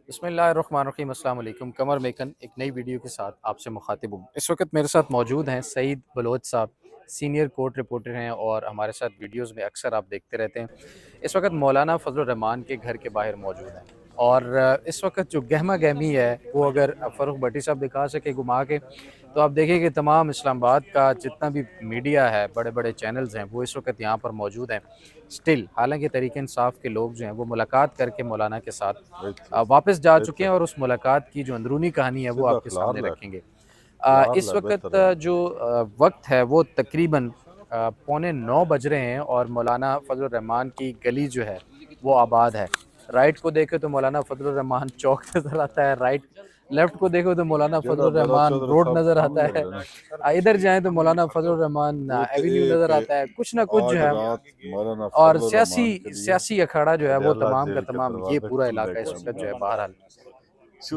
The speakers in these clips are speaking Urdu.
بسم اللہ الرحمن الرحیم۔ السلام علیکم۔ قمر میکن ایک نئی ویڈیو کے ساتھ آپ سے مخاطب ہوں۔ اس وقت میرے ساتھ موجود ہیں سعید بلوچ صاحب، سینئر کورٹ رپورٹر ہیں اور ہمارے ساتھ ویڈیوز میں اکثر آپ دیکھتے رہتے ہیں۔ اس وقت مولانا فضل الرحمان کے گھر کے باہر موجود ہیں اور اس وقت جو گہما گہمی ہے وہ اگر فروخ بھٹی صاحب دکھا سکے گھما کے تو آپ دیکھیں کہ تمام اسلام آباد کا جتنا بھی میڈیا ہے، بڑے بڑے چینلز ہیں، وہ اس وقت یہاں پر موجود ہیں سٹل۔ حالانکہ تحریک انصاف کے لوگ جو ہیں وہ ملاقات کر کے مولانا کے ساتھ واپس جا چکے ہیں اور اس ملاقات کی جو اندرونی کہانی ہے وہ آپ کے سامنے رکھیں گے۔ اس وقت جو وقت ہے وہ تقریباً 8:45 بج رہے ہیں اور مولانا فضل الرحمان کی گلی جو ہے وہ آباد ہے۔ رائٹ کو دیکھے تو مولانا فضل الرحمان چوک نظر آتا ہے، لیفٹ کو دیکھو تو مولانا فضل الرحمان روڈ نظر آتا ہے، ادھر جائیں تو مولانا فضل الرحمان ایوینیو نظر آتا ہے، کچھ نہ کچھ جو ہے۔ اور سیاسی اکھاڑا جو ہے وہ تمام کا تمام یہ پورا علاقہ اس وقت جو ہے بہرحال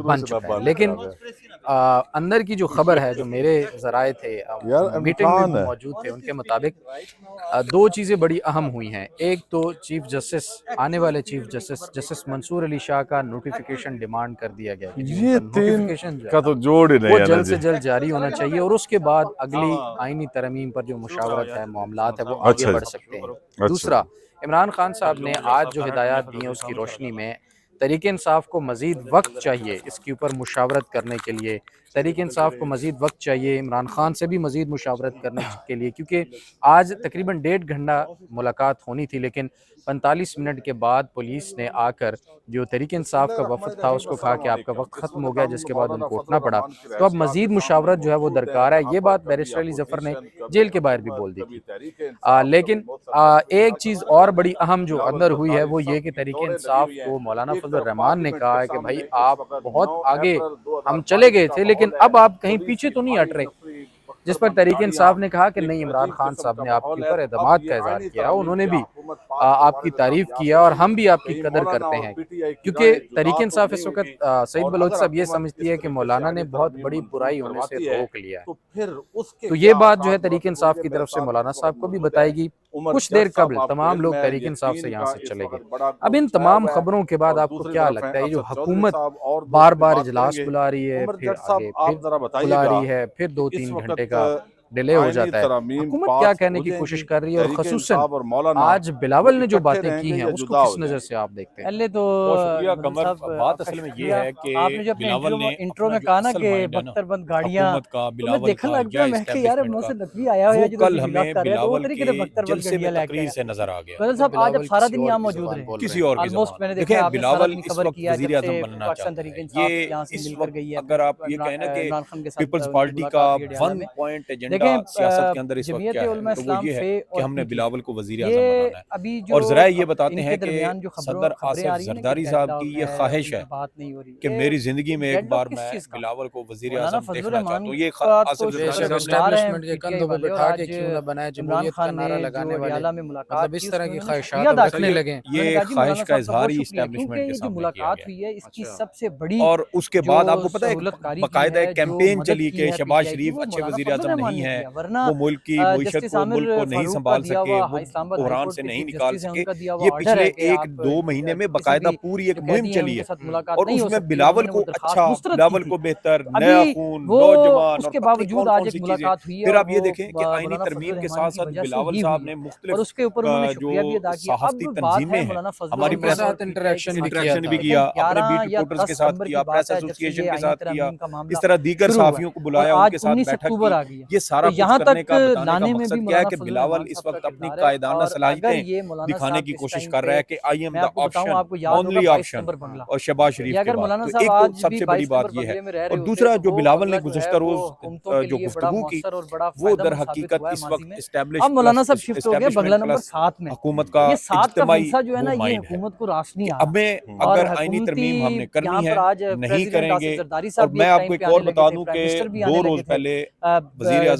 بن چکا ہے۔ لیکن اندر کی جو خبر ہے، جو میرے ذرائع تھے میٹنگ میں جو موجود تھے، ان کے مطابق دو چیزیں بڑی اہم ہوئی ہیں۔ ایک تو چیف جسٹس، آنے والے چیف جسٹس منصور علی شاہ کا نوٹیفیکیشن ڈیمانڈ کر دیا گیا کہ یہ نوٹیفیکیشن کا تو جوڑ ہی نہیں وہ ہے جلد سے جلد جاری ہونا چاہیے اور اس کے بعد اگلی آئینی ترمیم پر جو مشاورت ہے، معاملات ہے، وہ آگے بڑھ سکتے ہیں۔ دوسرا، عمران خان صاحب نے آج جو ہدایات دی ہیں اس کی روشنی میں تحریک انصاف کو مزید وقت چاہیے اس کے اوپر مشاورت کرنے کے لیے، تحریک انصاف کو مزید وقت چاہیے عمران خان سے بھی مزید مشاورت کرنے کے لیے، کیونکہ آج تقریباً 1.5 گھنٹہ ملاقات ہونی تھی، لیکن 45 منٹ کے بعد پولیس نے آ کر جو تحریک انصاف کا وفد تھا اس کو کہا کہ آپ کا وقت ختم ہو گیا، جس کے بعد ان کو اٹھنا پڑا۔ تو اب مزید مشاورت جو ہے وہ درکار ہے۔ یہ بات بیرسٹر علی ظفر نے جیل کے باہر بھی بول دی تھی۔ لیکن ایک چیز اور بڑی اہم جو اندر ہوئی ہے وہ یہ کہ تحریک انصاف کو مولانا فضل الرحمان نے کہا ہے کہ بھائی آپ بہت آگے ہم چلے گئے تھے لیکن اب آپ کہیں پیچھے تو نہیں ہٹ رہے، جس پر تحریک انصاف نے کہا کہ نہیں، عمران خان صاحب نے آپ کے اوپر اعتماد کا اظہار کیا، انہوں نے بھی آپ کی تعریف کیا اور ہم بھی آپ کی قدر کرتے ہیں، کیونکہ تحریک انصاف اس وقت سعید بلوچ صاحب یہ سمجھتی ہے کہ مولانا نے بہت بڑی برائی ہونے سے روک لیا ہے۔ تو یہ بات جو ہے تحریک انصاف کی طرف سے مولانا صاحب کو بھی بتائے گی۔ کچھ دیر قبل تمام لوگ تحریک انصاف سے یہاں سے چلے گئے۔ اب ان تمام خبروں کے بعد آپ کو کیا لگتا ہے یہ جو حکومت بار بار اجلاس بلا رہی ہے، پھر آگے پھر بلا رہی ہے، پھر 2-3 گھنٹے کا ڈیلے ہو جاتا ہے، حکومت کیا کہنے کی کوشش کر رہی ہے؟ اور خصوصاً آج بلاول نے جو باتیں کی ہیں اس کو کس نظر سے آپ دیکھتے ہیں؟ پہلے تو بہت شکریہ قمر۔ بات اصل میں یہ ہے کہ آپ نے جو اپنے بلاول نے انٹرو میں اپنا کہا جو نا اصل کہ مائنڈ ہے نا بختر بند گاڑیاں، حکومت کا، تو میں بلاول دیکھنے کا لگ یا پیا، میں کہ یار اسٹیبلشمنٹ منہ کا، سے نقوی آیا ہوا وہ ہے جو کل بلاول ہمیں کر رہے ہیں، تو وہ بلاول طریقے کے سے بختر بند جلسے میں گاڑیاں لے کے تقریر آیا۔ سے نظر آ گیا۔ بدل صاحب آج اب سارا دن یہاں موجود زبان رہے، بول کسی اور کی آلموسٹ زبان میں نے دیکھیں، دیکھا آپ نے سارا بلاول دن اس کور وقت کیا وزیر جب اعظم سے بننا پاکستان چاہتا تحریک ہے۔ انصاف یہ یہاں سے اس مل کر وقت گئی ہے، اگر آپ یہ کہیں نا کہ عمران خان کے ساتھ پیپلز پارٹی کا ون پوائنٹ ایجنڈا دیکھیں سیاست کے اندر اس وقت جمعیت کیا ہے علماء تو وہ اسلام یہ ہے فے کہ اور ہم نے پی ٹی بلاول کو وزیر اعظم یہ بنانا ہے۔ ابھی جو اور ذرائع یہ بتاتے ان ہیں کے کہ درمیان جو صدر خبریں آ آصف رہی ہیں نا کہ زرداری ڈیڈ صاحب لاک کی یہ ہے، خواہش ان ہے کی بات نہیں ہو رہی کہ میری زندگی میں ایک ڈیڈ بار لاک کس میں چیز کا؟ بلاول کو وزیر مولانا اعظم فضل دیکھنا چاہتا الرحمان ہوں۔ یہ کا آصف تو بے زرداری شک صاحب نے سٹار ہیں اسٹیبلشمنٹ کے پی ٹی آئی کندھوں پہ والے، اور بٹھا کے آج کیوں نہ بنائے عمران جمہوریت کا خان نعرہ نے لگانے جو والے، ریالہ میں مطلب ملاقات کی اس اس طرح میں کی انہوں نے خواہشات شکریہ اب ادا رکھنے کیا، لگے۔ انہوں نے یہ کہا جی مولانا خواہش کا صاحب کا اظہار بہت ہی شکریہ، کیونکہ اسٹیبلشمنٹ کے یہ جو سامنے کیا ملاقات گیا۔ ہوئی ہے اس کی اچھا، سب سے بڑی اور اس کے جو بعد آپ کو پتہ ہے ایک سہولت کاری کی باقاعدہ ہے، ایک جو کیمپین مدد چلی کی کہ ہے پی شہباز ٹی آئی کی، شریف وہ اچھے مولانا وزیر فضل اعظم الرحمان نہیں نے ہیں، کیا، ورنہ وہ ملک کی معیشت جسٹس کو، عامر ملک کو نہیں فاروق کا سنبھال دیا سکے، ہوا وہ اسلام آباد ہائی بحران کورٹ سے کے نہیں چیف نکال جسٹس ہیں، ان سکے۔ کا دیا ہوا یہ آرڈر پچھلے ہے کہ آپ 1-2 مہینے میں کسی باقاعدہ بھی پوری ایک جو مہم قیدی ہیں ان چلی کے ہے ساتھ ملاقات اور نہیں اس ہو میں سکتی، اور انہوں بلاول نے کو وہ درخواست اچھا، مسترد کی بلاول تھی۔ کو بہتر، نیا ابھی خون، وہ نوجوان اس اور کے پتہ نہیں باوجود کون آج کون ایک سی چیزیں۔ ملاقات ہوئی ہے پھر اور آپ یہ وہ دیکھیں کہ آئینی مولانا فضل ترمیم کے الرحمان ساتھ کی ساتھ وجہ سے بلاول ہی صاحب ہوئی ہے، نے اور مختلف اس کے اوپر انہوں نے جو شکریہ بھی ادا کیا۔ اب صحافتی بات ہے تنظیمیں ہیں، مولانا فضل ہماری ان کے پریس الرحمان اور ساتھ پی ٹی آئی کے انٹریکشن بھی ساتھ، کیا انٹریکشن تھا۔ بھی دیکھیں کیا، اپنے 11 بیٹ یا رپورٹرز 10 کے ساتھ ستمبر کی کیا، بات پریس ہے جب سے ایسوسیشن یہ کے آئینی ساتھ کیا، ترامیم کا معاملہ اس طرح دیگر شروع ہوا ہے، صحافیوں کو اور بلایا، ان آج کے ساتھ 19 بیٹھک اکتوبر کی۔ آ گئی ہے، یہ تو سارا کچھ یہاں کرنے تک کا، بتانے کا لانے میں بھی مقصد کیا ہے مولانا کہ فضل بلاول الرحمان اس صاحب کا وقت اپنی کردار ہے۔ قائدانہ اور اگر صلاحیتیں یہ مولانا دکھانے صاحب کی اس کوشش ٹائم کر رہا پہ، ہے کہ آئی ایم میں دا آپ کو بتاؤں، آپشن، آپ کو یاد ہوگا اونلی 22 آپشن، نمبر بنگلہ، اور شہباز یہ شریف کے اگر بعد مولانا تو صاحب ایک تو آج سب بھی سے بڑی 22 بات نمبر یہ ہے۔ بنگلے میں رہ رہے اور ہوتے دوسرا تو جو وہ بلاول بنگلہ نے جو ہے گزشتہ وہ روز حکومتوں کے جو لیے بڑا گفتگو کی مؤثر اور بڑا وہ فائدہ در مند ثابت حقیقت ہوا ہے اس ماضی وقت میں۔ اسٹیبلش اب مولانا پلس صاحب شفٹ ہو گئے بنگلہ اسٹیبلشمنٹ نمبر پلس 7 میں، حکومت کا یہ 7 کا اجتماعی فلسفہ جو ہے وہ نا یہ مائنڈ ہے حکومت کو راس نہیں کہ آ اب میں رہا، اور اگر آئینی حکومتی ترمیم ہم نے یہاں کرنی پر ہے آج نہیں پریزیڈنٹ کریں آصف گے۔ زرداری اور صاحب بھی میں ایک آپ ٹائم کو پہ ایک آنے اور لگے بتا تھے، دوں پرائم کہ منسٹر بھی آنے 2 لگے روز تھے، پہلے وزیر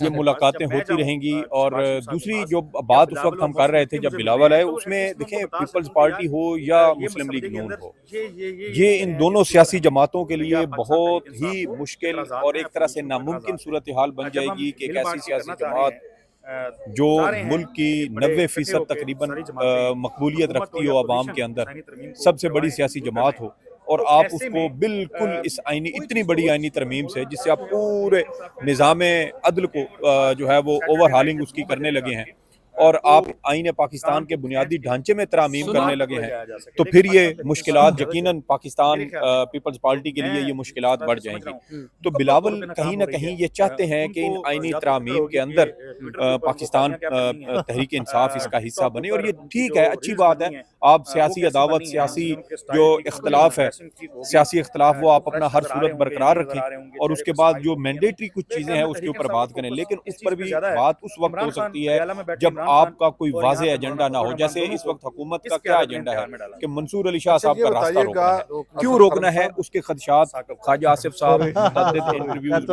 یہ ملاقاتیں ہوتی رہیں گی. اور دوسری جو بات اس وقت ہم کر رہے تھے جب بلاول ہے، اس میں دیکھیں پیپلز پارٹی ہو یا مسلم لیگ نون ہو، یہ ان دونوں سیاسی جماعتوں کے لیے بہت ہی مشکل اور ایک طرح سے ناممکن صورتحال بن جائے گی کہ ایک ایسی سیاسی جماعت جو ملک کی 90% تقریباً مقبولیت رکھتی ہو عوام کے اندر، سب سے بڑی سیاسی جماعت ہو، اور آپ اس کو بالکل اس اتنی بڑی آئینی ترمیم سے جس سے آپ پورے نظام عدل کو جو ہے وہ اوور ہالنگ اس کی کرنے لگے ہیں، اور آپ آئین پاکستان کے بنیادی ڈھانچے میں ترامیم کرنے لگے ہیں، تو پھر یہ مشکلات یقیناً پاکستان پیپلز پارٹی کے لیے یہ مشکلات بڑھ جائیں گی. تو بلاول کہیں نہ کہیں یہ چاہتے ہیں کہ ان آئینی ترامیم کے اندر پاکستان تحریک انصاف اس کا حصہ بنے، اور یہ ٹھیک ہے، اچھی بات ہے. آپ سیاسی عداوت، سیاسی جو اختلاف ہے، سیاسی اختلاف وہ آپ اپنا ہر صورت برقرار رکھیں، اور اس کے بعد جو مینڈیٹری کچھ چیزیں ہیں اس کے اوپر بات کریں، لیکن اس پر بھی بات اس وقت ہو سکتی ہے جب آپ کا کوئی واضح ایجنڈا نہ ہو. جیسے اس وقت حکومت کا کیا ایجنڈا ہے کہ منصور علی شاہ صاحب کا راستہ روکنا ہے. کیوں روکنا ہے؟ اس کے خدشات خواجہ آصف صاحب متعدد انٹرویوز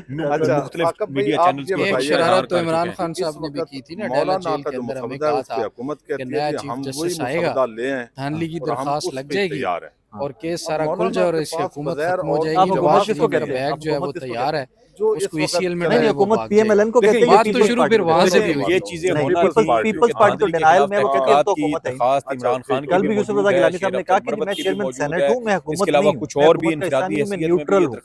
میں مختلف میڈیا چینلز ایک پر شرارت تو عمران خان صاحب نے بھی کی تھی نا ڈیلا جیل کے اندر. ہمیں کہا تھا کہ نیا چیف جسٹس آئے گا, دھانلی کی درخواست لگ جائے گی اور کیس سارا کھل جائے اور اس کی حکومت ختم ہو جائے گی. جواب شریف کا بیگ جو ہے وہ تیار ہے, اس کو ECL میں نہیں حکومت پی ایم ایل این کو کہتے ہیں. بات تو شروع پھر وہاں سے بھی یہ چیزیں ہونا پیپلز پارٹی تو ڈینائل میں وہ کہتے ہیں تو حکومت ہے. درخواست عمران خان کل بھی یوسف رضا گیلانی صاحب نے کہا کہ میں چیئرمین سینیٹ ہوں, میں حکومت نہیں ہوں, کچھ اور بھی انفرادی حیثیت میں نیوٹرل ہوں.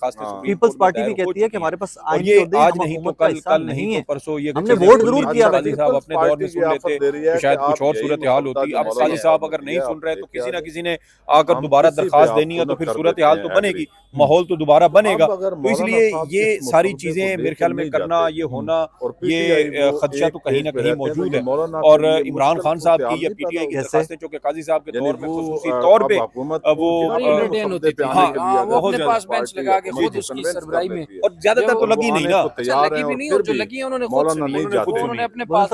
پیپلز پارٹی بھی کہتی ہے کہ ہمارے پاس آئین کی عہدے آج نہیں تو کل نہیں تو پرسوں یہ ہم نے ووٹ ضرور کیا. قاضی صاحب اپنے دور میں سن لیتے تو شاید کچھ اور صورتحال ہوتی. اب قاضی صاحب اگر نہیں سن رہے تو کسی نہ کسی نے آ کر دوبارہ درخواست دینی ہے تو پھر صورتحال تو بنے گی, ماحول تو دوبارہ بنے گا. تو اس لیے یہ ساری چیزیں میرے خیال میں کرنا, یہ ہونا, یہ خدشہ تو کہیں نہ کہیں موجود ہے. اور عمران خان صاحب کی یا پی ٹی آئی کی درخواستیں چونکہ قاضی صاحب کے دور میں خصوصی طور پہ وہ اپنے پاس بینچ لگا کے خود اس کی سربراہی میں, اور زیادہ تر تو لگی نہیں نا, لگی بھی نہیں, اور جو لگی ہیں انہوں نے خود نے اپنے پاس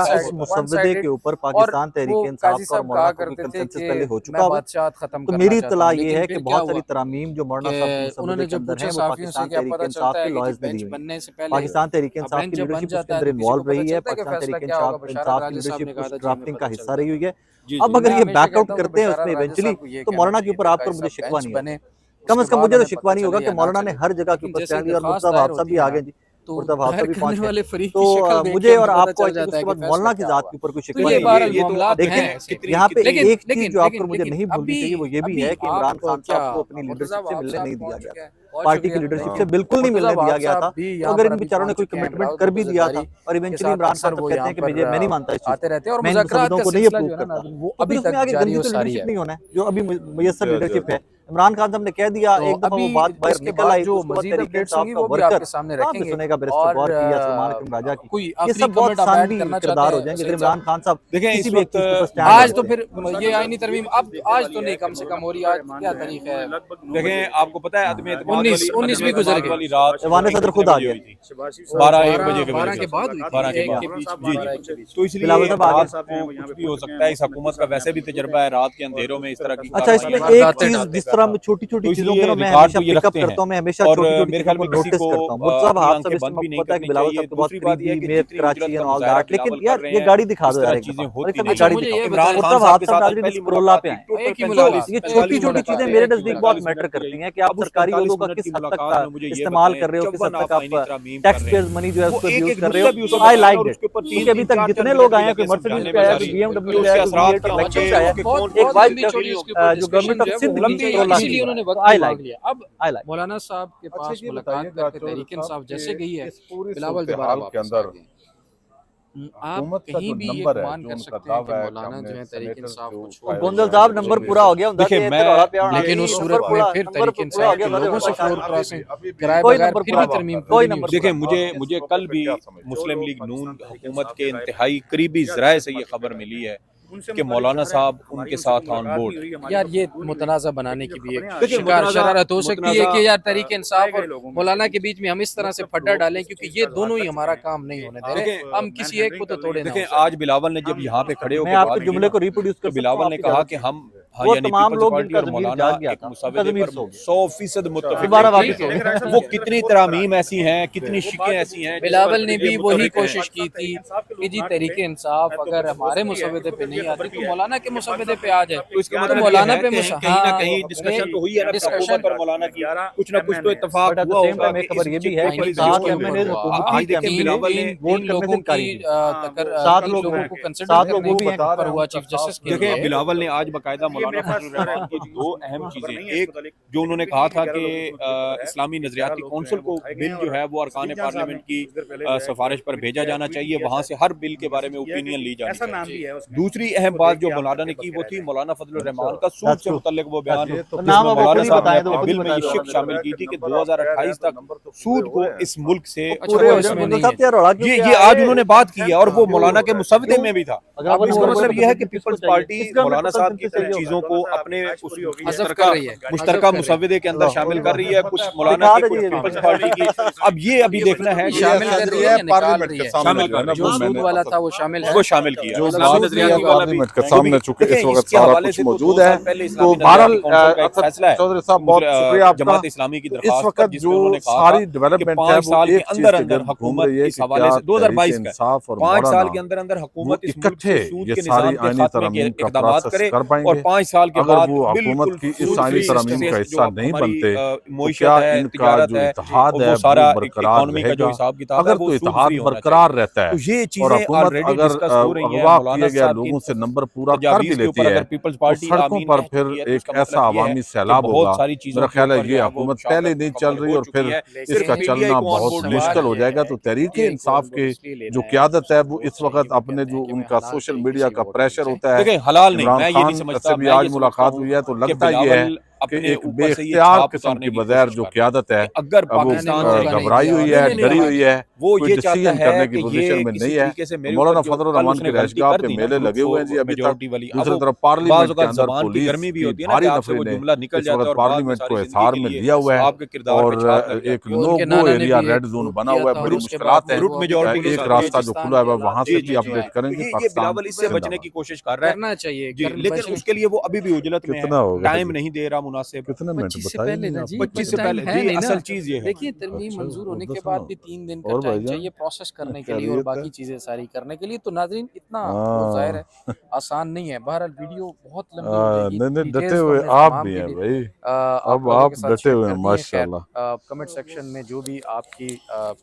اس مسودے کے اوپر پاکستان تحریک انصاف کا اور مولانا کا کنسنسس پہلے ہو چکا ہوا. تو میری اطلاع یہ ہے کہ بہت ساری ترامیم جو مولانا صاحب انہوں نے جب پوچھا صحافیوں سے کیا پتہ چلتا ہے کہ بینچ بننے سے پہلے پاکستان تحریک انصاف کی لیڈرشپ اس کے اندر انوالو رہی ہے, پاکستان تحریک انصاف کی لیڈرشپ اس ڈرافٹنگ کا حصہ رہی ہوئی ہے. اب اگر یہ بیک آؤٹ کرتے ہیں اس میں ایونچولی تو مولانا کے اوپر آپ پر مجھے شکوہ نہیں ہے, کم از کم مجھے تو شکوہ نہیں ہوگا کہ مولانا نے ہر جگہ کے اوپر اسٹینڈ لیا. اور مرتضیٰ بھاب صاحب بھی آگے جی, مرتضیٰ بھاب صاحب بھی پہنچ گئے. تو مجھے اور آپ کو اس کے بعد مولانا کی ذات کے اوپر کوئی شکوہ نہیں ہے. لیکن یہاں پہ ایک چیز جو آپ کو مجھے نہیں بھولنی چاہیے وہ یہ بھی ہے کہ عمران خان صاحب کو اپنی لیڈرشپ سے ملنے نہیں دیا گیا, پارٹی کی لیڈرشپ سے بالکل نہیں ملنے دیا گیا تھا. اگر ان بیچاروں نے کوئی کمٹمنٹ کر بھی دیا تھا اور ایونچولی عمران خان صاحب کہتے ہیں کہ میں نہیں مانتا اس چیز کو, میں ان مسودوں کو نہیں اپروو کرتا, تو پھر اس میں آگے گندی تو لیڈرشپ نہیں ہونا ہے جو ابھی میسر لیڈرشپ ہے. عمران خان صاحب نے کہہ دیا, ایک دفعہ وہ بات باہر نکل آئی, جو مزید اپڈیٹس ہوں گی وہ بھی آپ کے سامنے رکھیں گے. سنے گا بیرسٹر غور کی یا سلمان اکرم راجہ کی, یہ سب بہت ثانوی کردار ہو جائیں گے. اگر عمران خان صاحب کسی بھی ایک چیز پر سٹینڈ آج تو پھر یہ آئینی ترمیم اب آج تو نہیں, کم سے کم ہو رہی ہے. آج کیا تاریخ ہے؟ دیکھیں آپ کو پتہ ہے عدم اعتماد 19 بھی گزر گئی والی رات ایوان صدر خود آ گیا 12-1 بجے کے 12 کے بعد ہوئی جی. تو اس لیے رات کو کچھ بھی ہو سکتا ہے. اس حکومت کا ویسے بھی تجربہ ہے رات کے اندھیروں میں اس طرح کی. اچھا, اس میں ایک چیز جس طرح میں چھوٹی چھوٹی چیزوں کو میں ہمیشہ پک اپ کرتا ہوں, میں ہمیشہ چھوٹی چھوٹی چیزوں کو نوٹس کرتا ہوں. مرتضیٰ بھاب صاحب اس میں پتہ ہے کہ بلاول صاحب تو بہت قریبی میت کراچی اینڈ آل دیٹ, لیکن یار یہ گاڑی دکھا دو یار, ایک گاڑی دکھاؤ. مرتضیٰ بھاب صاحب ناظرین اس پرولا پہ آئیں. یہ چھوٹی چھوٹی چیزیں میرے نزدیک بہت میٹر کرتی ہیں کہ آپ سرکاری عہدوں کا کس حد تک استعمال کر رہے ہو, کس حد تک آپ ٹیکس پیئرز منی جو ہے اس کو یوز کر رہے ہو. تو آئی لائک اٹ, کیونکہ ابھی تک جتنے لوگ آئے ہیں, کوئی مرسیڈیز پہ آیا, کوئی بی ایم ڈبلیو پہ آیا, کوئی لیکچر پہ آیا, ایک وائٹ جو گورنمنٹ آف سندھ کی پرولا کی, آئی لائک. اب مولانا صاحب کے پاس ملاقات کر کے تحریک انصاف جیسے گئی ہے, بلاول دوبارہ واپس آ گئے. آپ کہیں بھی یہ گمان کر سکتے ہیں کہ مولانا جو ہے تحریک انصاف کو چھوڑ گوندل صاحب نمبر پورا ہو گیا, لیکن اس صورت میں پھر تحریک انصاف کے لوگوں سے فلور کراسنگ کرائے بغیر پھر بھی ترمیم کوئی نمبر. دیکھیں مجھے کل بھی مسلم لیگ نون حکومت کے انتہائی قریبی ذرائع سے یہ خبر ملی ہے کہ مولانا صاحب ان کے ساتھ آن بورڈ. یار یہ متنازع بنانے کی بھی ایک شرارت ہو سکتی ہے کہ یار تحریک انصاف اور مولانا کے بیچ میں ہم اس طرح سے پھڈا ڈالیں, کیونکہ یہ دونوں ہی ہمارا کام نہیں ہونے دے رہے, ہم کسی ایک کو تو توڑے. دیکھیں آج بلاول نے جب یہاں پہ کھڑے ہو میں آپ کے جملے کو ریپروڈیوس کر بلاول نے کہا کہ ہم وہ تمام لوگ جن کا ضمیر جاگ گیا تھا 100% متفق. وہ کتنی ترامیم ایسی ہیں, کتنی شکیں ایسی ہیں. بلاول نے بھی وہی کوشش کی تھی کہ جی تحریک انصاف اگر ہمارے مسودے پہ نہیں آتی تو مولانا کے مسودے پہ آ جائے. تو اس کے مطلب مولانا پہ کہیں نہ کہیں ڈسکشن تو ہوئی ہے, حکومت اور مولانا کی کچھ نہ کچھ تو اتفاق ہوا ہوگا. ایک خبر یہ بھی ہے کہ 7 ایم این اے حکومتی ووٹ کرنے سے انکاری ہیں, 7 لوگوں کو کنسیڈر کرنے کی پر ہوا چیف جسٹس کے. دیکھیں بلاول نے آج باقاعدہ مولانا فضل الرحمان کی 2 اہم چیزیں, ایک جو انہوں نے کہا تھا کہ اسلامی نظریاتی کونسل کو بل جو ہے وہ ارکان پارلیمنٹ کی سفارش پر بھیجا جانا چاہیے, وہاں سے ہر بل کے بارے میں اوپینین لی جانی چاہیے. دوسری اہم بات جو مولانا نے کی وہ تھی مولانا فضل الرحمان کا سود سے متعلق وہ بیان, مولانا صاحب نے اپنے بل میں یہ شک شامل کی تھی کہ 2028 تک سود کو اس ملک سے یہ آج انہوں نے بات کی ہے, اور وہ مولانا کے مسودے میں بھی تھا. اب اس کا مطلب یہ ہے کہ پیپلز پارٹی مولانا صاحب کی چیزوں چیزوں کو اپنے حذف کر رہی ہے، مشترکہ مسودے کے اندر شامل کر رہی ہے، کچھ مولانا کی، کچھ پیپلز پارٹی کی. اب یہ ابھی دیکھنا ہے کہ شامل کر رہی ہے یا نکال رہی ہے. شامل کر جو سود والا تھا وہ شامل ہے، وہ شامل کیا. جو اسلامی بات نظریاتی والا بھی پارلیمنٹ کے سامنے چونکہ اس دیکھیں، وقت کے سارا حوالے کچھ سے موجود 2 ہے. سال پہلے تو اسلامی بہرحال نظریاتی کونسل کا ایک فیصلہ ہے چودھری صاحب بہت شکریہ آپ کا. جماعت اسلامی کی اس درخواست وقت پر، جس میں جو انہوں نے کہا ساری تھا کہ ڈیولپمنٹ ہے 5 وہ سال ایک کے چیز اندر کے اندر گرد گھوم حکومت رہی ہے اس کہ حوالے کیا سے 2022 تحریک کا انصاف اور 5 سال مولانا کے اندر اندر وہ حکومت اس ملک اکٹھے سے سود یہ کے ساری نظام کے آئینی خاتمے کے ترامیم کا اقدامات پروسیس کرے کر پائیں اور گے. 5 سال کے اگر بعد وہ بالکل حکومت کی اس فوڈ آئینی فری ترامیم سسٹم کا سے جو حصہ نہیں ہماری بنتے تو معیشت کیا ہے، ان کا تجارت جو ہے، اتحاد ہے وہ سارا وہ برقرار اکانومی رہے کا جو گا؟ حساب کتاب ہے اگر وہ تو سود اتحاد فری ہونا برقرار چاہیے. رہتا ہے تو یہ اور چیزیں حکومت آلریڈی اگر ڈسکس ہو رہی ہیں. اغوا مولانا کیے گئے صاحب کی لوگوں سے نمبر پورا کر بھی تجاویز کے لیتی اوپر ہے اگر پیپلز تو پارٹی سڑکوں آمین پر کہہ پھر چکی ہے تو اس ایک کا ایسا مطلب یہ ہے عوامی کہ سیلاب بہت ہوگا. ساری چیزوں میرا کے خیال ہے اوپر جو یہ ہے وہ حکومت پہلے مشاورت نہیں چل مکمل رہی ہو اور پھر چکی ہے. اس کا صرف پی ٹی آئی چلنا کو آن بہت بورڈ مشکل ہو جائے گا. تو تحریک انصاف کے جو قیادت ہے وہ اس وقت اپنے جو ان کا سوشل میڈیا کا پریشر ہوتا ہے، دیکھیں حلال نہیں، عمران میں یہ خان نہیں سمجھتا. سے بھی میں آج یہ سمجھتا ملاقات ہوں ہوئی ہے تو کہ لگتا یہ ہے بلاول کہ اپنے ایک بے اوپر سے یہ اختیار چھاپ قسم اتارنے کی کی بظاہر کوشش جو کر رہا ہے قیادت ہے کہ اگر وہ پاکستان گھبرائی ہوئی ہے، ڈری ہوئی ہے، وہ کوئی یہ چاہتا ڈیسیژن ہے کرنے کی کہ پوزیشن یہ میں کسی نہیں ہے. طریقے سے میرے مولانا اوپر جو فضل کل الرحمان اس کی نے غلطی رہائشگاہ کر پہ دی نا میلے لگے ہوئے ہیں جی ابھی تک. میجورٹی والی، اب دوسری وہ طرف بعض پارلیمنٹ کے اوقات اندر زبان کی پولیس گرمی بھی کی ہوتی ہے نا کہ بھاری آپ سے وہ نفریں نے جملہ نکل اس جاتا ہے وقت اور بعد میں پارلیمنٹ کو ساری حصار زندگی میں کے لیے لیا ہوا ہے آپ کے کردار اور پہ چھاپ لگ ایک جاتی ہے. ان نو کے گو نانا نے ایریا بھی ریڈ ایک زون گروپ بنا کیا ہوا تھا ہے. اور بڑی اس کے بعد مشکلات ہیں. پھر وہ میجورٹی ایک کے راستہ ساتھ جو کھلا ہے وہاں سے جی بھی جی اپڈیٹ کریں گے. یہ پاکستان بلاول اس سے زندہ بچنے کی باد. کوشش کر رہا ہے کرنا چاہیے جی، لیکن اس کے لیے وہ ابھی بھی اجلت میں ہے، کتنا ہو گیا ٹائم جی؟ نہیں دے رہا مناسب. کتنے منٹ 25 سے بتائیے پہلے نا نہیں جی، آپ 25 سے ٹائم پہلے ہے جی، نہیں نا. اصل چیز یہ ہے. دیکھیے ترمیم اچھا منظور ہونے کے دس بعد نا. بھی 3 دن کا اور ٹائم بھائی جان چاہیے پروسیس کرنے کے لیے اور خیریت ہے؟ باقی چیزیں ساری کرنے کے لیے. تو ناظرین اتنا وہ ظاہر ہے آسان نہیں ہے. بہرحال ویڈیو بہت لمبی ہو جائے گی. نہیں ڈٹے ڈیٹیلز تو ہوئے ہم نے آپ تمام بھی کی ہیں بھائی. آپ اب لوگوں آپ کے ساتھ ڈٹے شیئر ہوئے کر ہیں دی ہیں. ماشاء خیر اللہ. کمنٹ سیکشن میں جو بھی آپ کی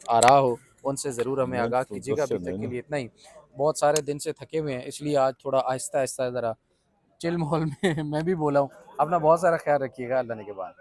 آراء ہو ان سے ضرور ہمیں آگاہ کیجیے گا. ابھی تک کے لیے اتنا ہی. بہت سارے دن سے تھکے ہوئے ہیں اس لیے آج تھوڑا آہستہ آہستہ ذرا چل ماحول میں میں بھی بولا ہوں. اپنا بہت سارا خیال رکھیے گا. اللہ نے کے بعد